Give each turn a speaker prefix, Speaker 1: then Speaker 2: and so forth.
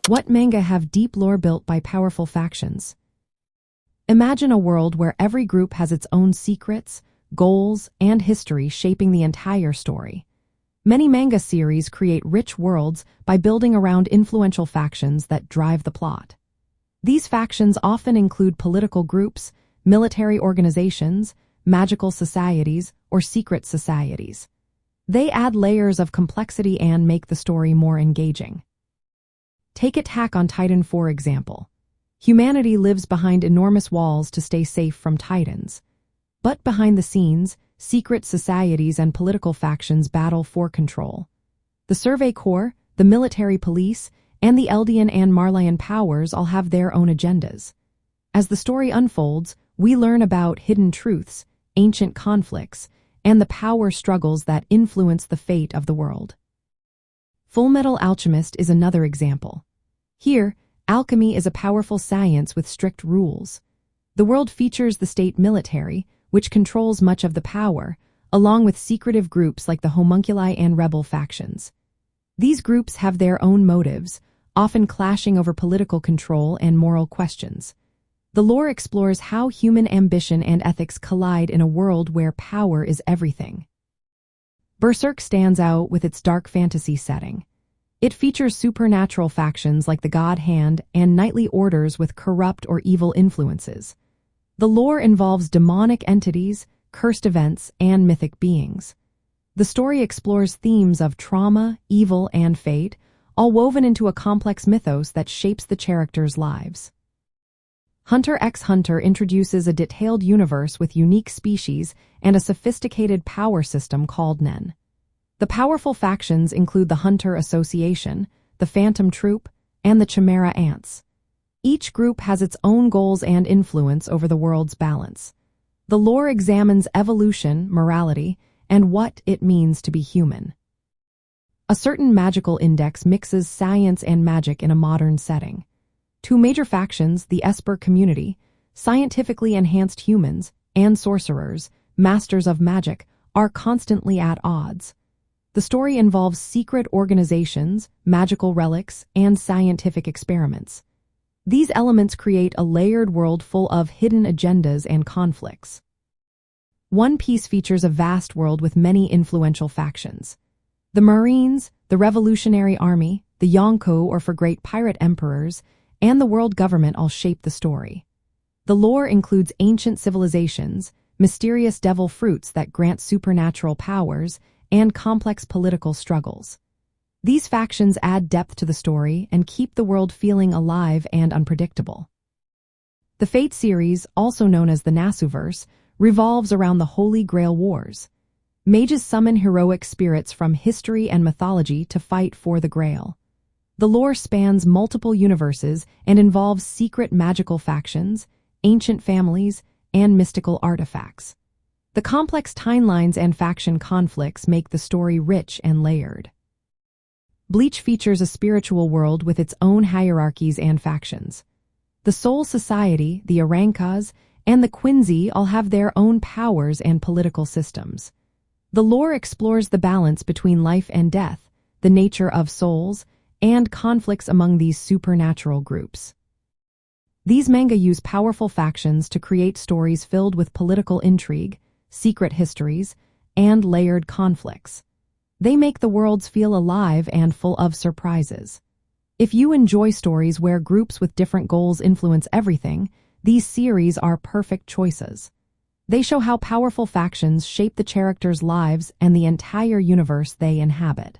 Speaker 1: What manga have deep lore built by powerful factions? Imagine a world where every group has its own secrets, goals, and history shaping the entire story. Many manga series create rich worlds by building around influential factions that drive the plot. These factions often include political groups, military organizations, magical societies, or secret societies. They add layers of complexity and make the story more engaging. Take Attack on Titan for example. Humanity lives behind enormous walls to stay safe from Titans. But behind the scenes, secret societies and political factions battle for control. The Survey Corps, the military police, and the Eldian and Marleyan powers all have their own agendas. As the story unfolds, we learn about hidden truths, ancient conflicts, and the power struggles that influence the fate of the world. Fullmetal Alchemist is another example. Here, alchemy is a powerful science with strict rules. The world features the state military, which controls much of the power, along with secretive groups like the homunculi and rebel factions. These groups have their own motives, often clashing over political control and moral questions. The lore explores how human ambition and ethics collide in a world where power is everything. Berserk stands out with its dark fantasy setting. It features supernatural factions like the God Hand and knightly orders with corrupt or evil influences. The lore involves demonic entities, cursed events, and mythic beings. The story explores themes of trauma, evil, and fate, all woven into a complex mythos that shapes the characters' lives. Hunter x Hunter introduces a detailed universe with unique species and a sophisticated power system called Nen. The powerful factions include the Hunter Association, the Phantom Troop, and the Chimera Ants. Each group has its own goals and influence over the world's balance. The lore examines evolution, morality, and what it means to be human. A certain magical index mixes science and magic in a modern setting. Two major factions, the Esper community, scientifically enhanced humans, and sorcerers, masters of magic, are constantly at odds. The story involves secret organizations, magical relics, and scientific experiments. These elements create a layered world full of hidden agendas and conflicts. One Piece features a vast world with many influential factions. The Marines, the Revolutionary Army, the Yonko or for Great Pirate Emperors, and the world government all shape the story. The lore includes ancient civilizations, mysterious devil fruits that grant supernatural powers, and complex political struggles. These factions add depth to the story and keep the world feeling alive and unpredictable. The Fate series, also known as the Nasuverse, revolves around the Holy Grail Wars. Mages summon heroic spirits from history and mythology to fight for the Grail. The lore spans multiple universes and involves secret magical factions, ancient families, and mystical artifacts. The complex timelines and faction conflicts make the story rich and layered. Bleach features a spiritual world with its own hierarchies and factions. The Soul Society, the Arankas, and the Quincy all have their own powers and political systems. The lore explores the balance between life and death, the nature of souls, and conflicts among these supernatural groups. These manga use powerful factions to create stories filled with political intrigue, secret histories, and layered conflicts. They make the worlds feel alive and full of surprises. If you enjoy stories where groups with different goals influence everything, these series are perfect choices. They show how powerful factions shape the characters' lives and the entire universe they inhabit.